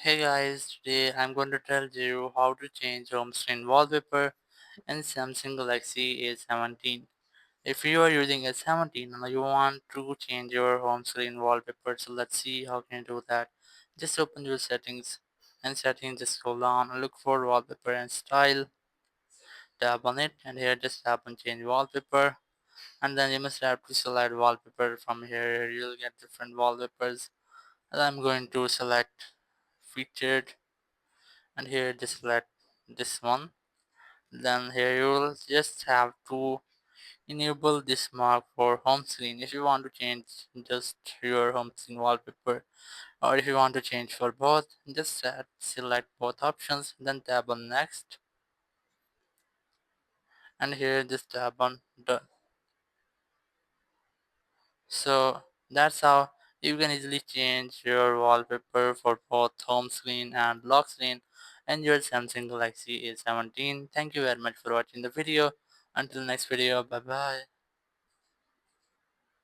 Hey guys, today I'm going to tell you how to change home screen wallpaper in Samsung Galaxy A17. If you are using A17 and you want to change your home screen wallpaper, so let's see how can you do that. Just open your settings and settings, just scroll down and look for wallpaper and style, tap on it, and here just tap on change wallpaper, and then you must have to select wallpaper. From here you'll get different wallpapers, and I'm going to select featured, and here just select this one. Then here you will just have to enable this mark for home screen if you want to change just your home screen wallpaper, or if you want to change for both, just select both options, then tap on next, and here just tap on done. So that's how you can easily change your wallpaper for both home screen and lock screen and your Samsung Galaxy A17. Thank you very much for watching the video. Until next video, bye bye.